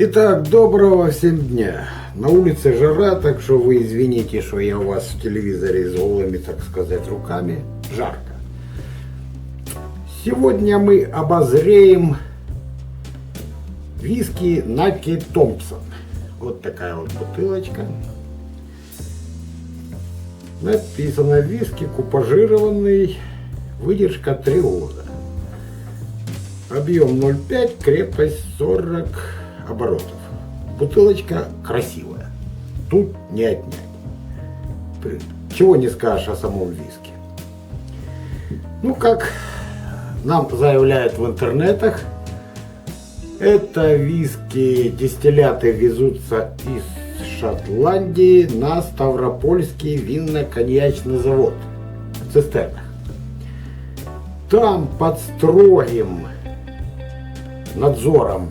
Итак, доброго всем дня. На улице жара, так что вы извините, что я у вас в телевизоре с голыми, так сказать, руками. Жарко. Сегодня мы обозреем виски Наки Томпсон. Вот такая вот бутылочка. Написано виски купажированный, выдержка 3 года. Объем 0,5, крепость 40 оборотов. Бутылочка красивая. Тут не отнять. Чего не скажешь о самом виске. Ну, как нам заявляют в интернетах, это виски, дистилляты везутся из Шотландии на Ставропольский винно-коньячный завод в цистернах. Там под строгим надзором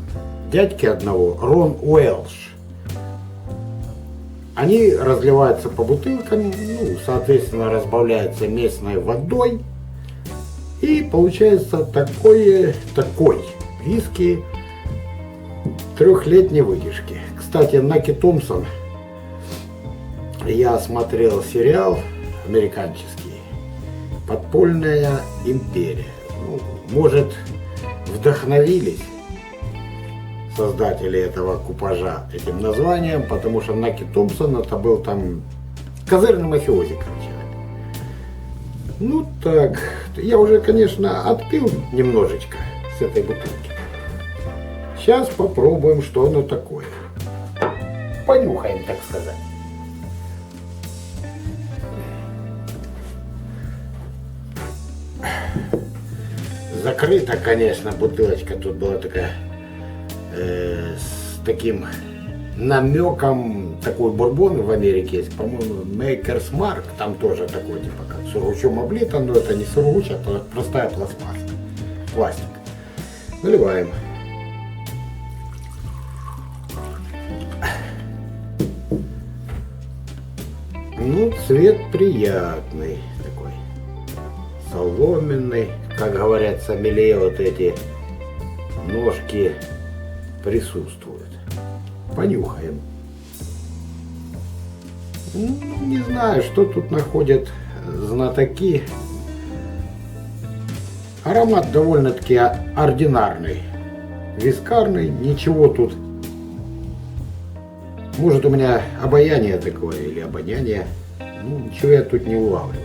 дядьки одного, Рон Уэлш, они разливаются по бутылкам, соответственно, разбавляются местной водой, и получается такой виски 3-летней выдержки. Кстати, Наки Томпсон, я смотрел сериал американский «Подпольная империя». Может, вдохновились создатели этого купажа этим названием, потому что Наки Томпсон это был там козырный мафиози, короче. Ну так, я уже, конечно, отпил немножечко с этой бутылки. Сейчас попробуем, что оно такое. Понюхаем, так сказать. Закрыта, конечно, бутылочка. Тут была такая с таким намеком. Такой бурбон в Америке есть, по-моему, Maker's Mark. Там тоже такой, типа, как сургучом облито, но это не сургуч, а простая пластмасса. Пластик. Наливаем. Ну, цвет приятный такой, соломенный, как говорят сомелье, вот эти ножки присутствуют. Понюхаем. Не знаю, что тут находят знатоки. Аромат довольно-таки ординарный, вискарный, ничего тут. Может, у меня обаяние такое или обоняние. Ничего я тут не улавливал.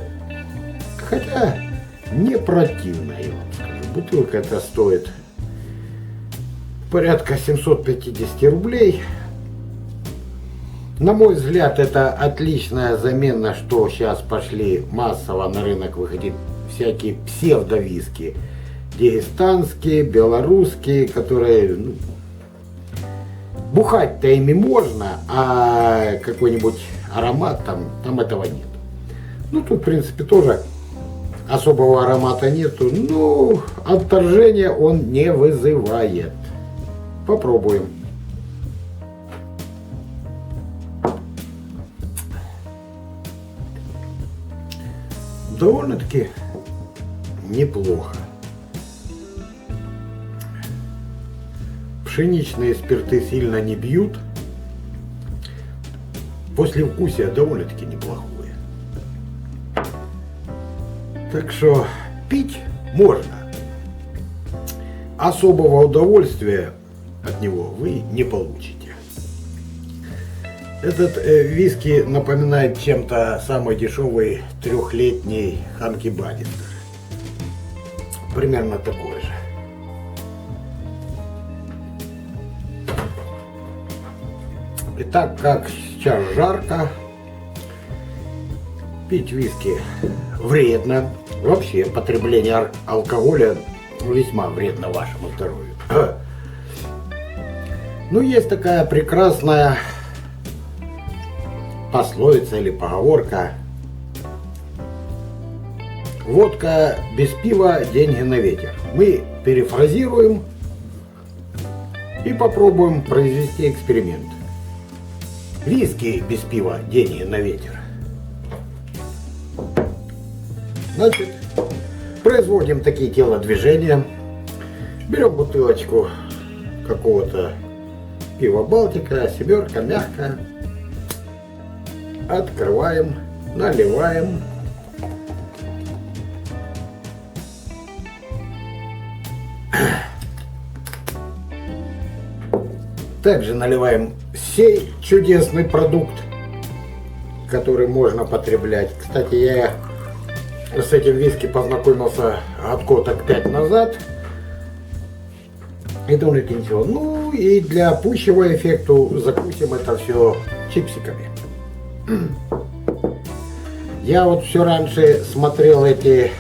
Хотя не противно, я вам скажу. Бутылка эта стоит порядка 750 рублей. На мой взгляд, это отличная замена, что сейчас пошли массово на рынок выходить всякие псевдовиски. Дагестанские, белорусские, которые... бухать-то ими можно, а какой-нибудь аромат там этого нет. Тут, в принципе, тоже особого аромата нету, но отторжения он не вызывает. Попробуем. Довольно-таки неплохо. Пшеничные спирты сильно не бьют. Послевкусие довольно-таки неплохое. Так что пить можно. Особого удовольствия от него вы не получите. Этот виски напоминает чем-то самый дешевый 3-летний Ханки Бадистер. Примерно такой же. И так как сейчас жарко, пить виски вредно. Вообще потребление алкоголя весьма вредно вашему здоровью. Есть такая прекрасная пословица или поговорка: водка без пива, деньги на ветер. Мы перефразируем и попробуем произвести эксперимент. Виски без пива, деньги на ветер. Значит, производим такие телодвижения. Берем бутылочку какого-то Пиво Балтика, семерка, мягкое. Открываем, наливаем. Также наливаем сей чудесный продукт, который можно потреблять. Кстати, я с этим виски познакомился годков 5 назад. И думаю, ничего. Ну и для пущего эффекта закусим это все чипсиками. Я вот все раньше смотрел эти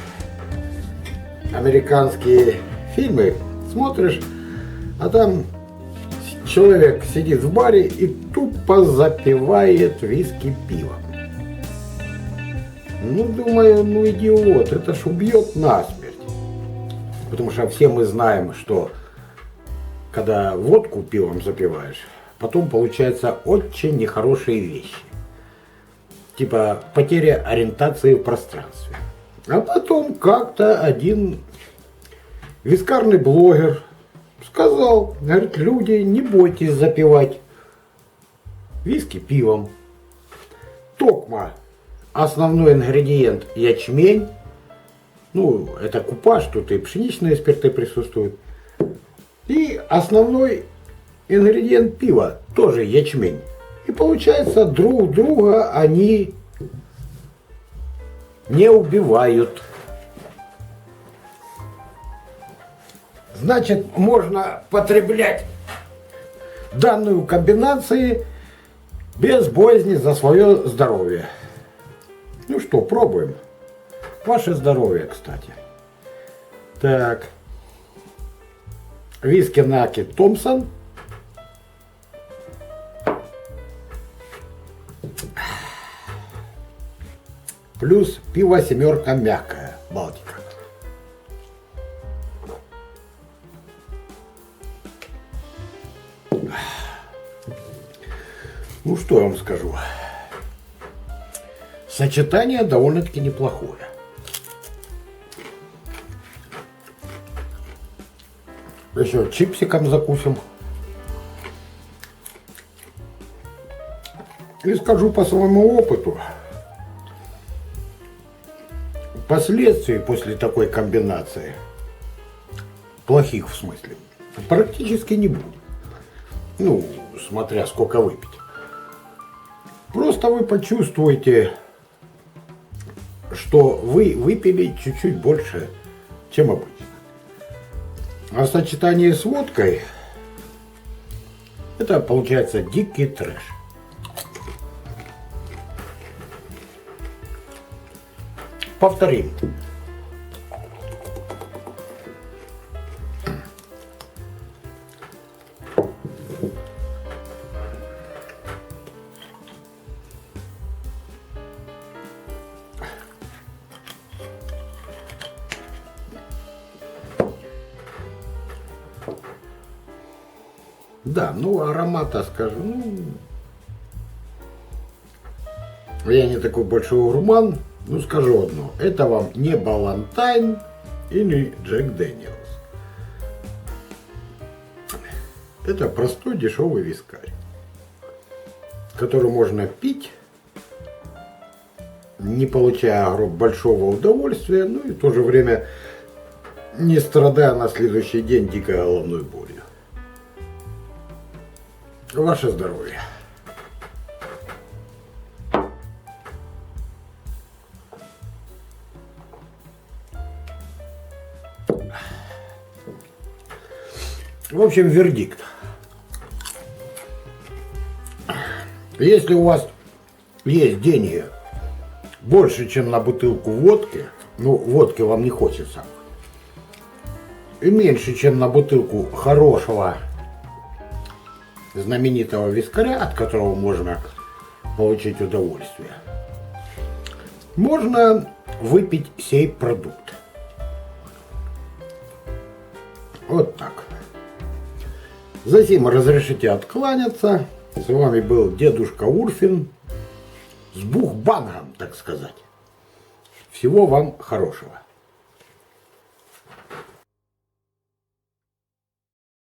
американские фильмы. Смотришь, а там человек сидит в баре и тупо запивает виски пивом. Ну, думаю, ну идиот, это ж убьет насмерть. Потому что все мы знаем, что когда водку пивом запиваешь, потом получаются очень нехорошие вещи. Типа потеря ориентации в пространстве. А потом как-то один вискарный блогер сказал, говорит, люди, не бойтесь запивать виски пивом. Токма, основной ингредиент ячмень. Ну, это купаж, тут и пшеничные спирты присутствуют. И основной ингредиент пива тоже ячмень. И получается, друг друга они не убивают. Значит, можно потреблять данную комбинацию без боязни за свое здоровье. Ну что, пробуем. Ваше здоровье, кстати. Так. Виски Наки Томпсон. Плюс пиво семерка мягкое, Балтика. Ну что я вам скажу. Сочетание довольно-таки неплохое. Еще чипсиком закусим. И скажу по своему опыту. Последствий после такой комбинации, плохих в смысле, практически не будет. Ну, смотря сколько выпить. Просто вы почувствуете, что вы выпили чуть-чуть больше, чем обычно. А сочетание с водкой, это получается дикий трэш. Повторим. Да, ну аромата скажу, ну, я не такой большой гурман, ну скажу одно, это вам не Балантайн и не Джек Дэниелс. Это простой дешевый вискарь, который можно пить, не получая большого удовольствия, ну и в то же время не страдая на следующий день дикой головной болью. Ваше здоровье. В общем, вердикт. Если у вас есть деньги больше, чем на бутылку водки, ну, водки вам не хочется, и меньше, чем на бутылку хорошего знаменитого вискаря, от которого можно получить удовольствие, можно выпить сей продукт. Вот так. Затем разрешите откланяться. С вами был дедушка Урфин с бухбангом, так сказать. Всего вам хорошего.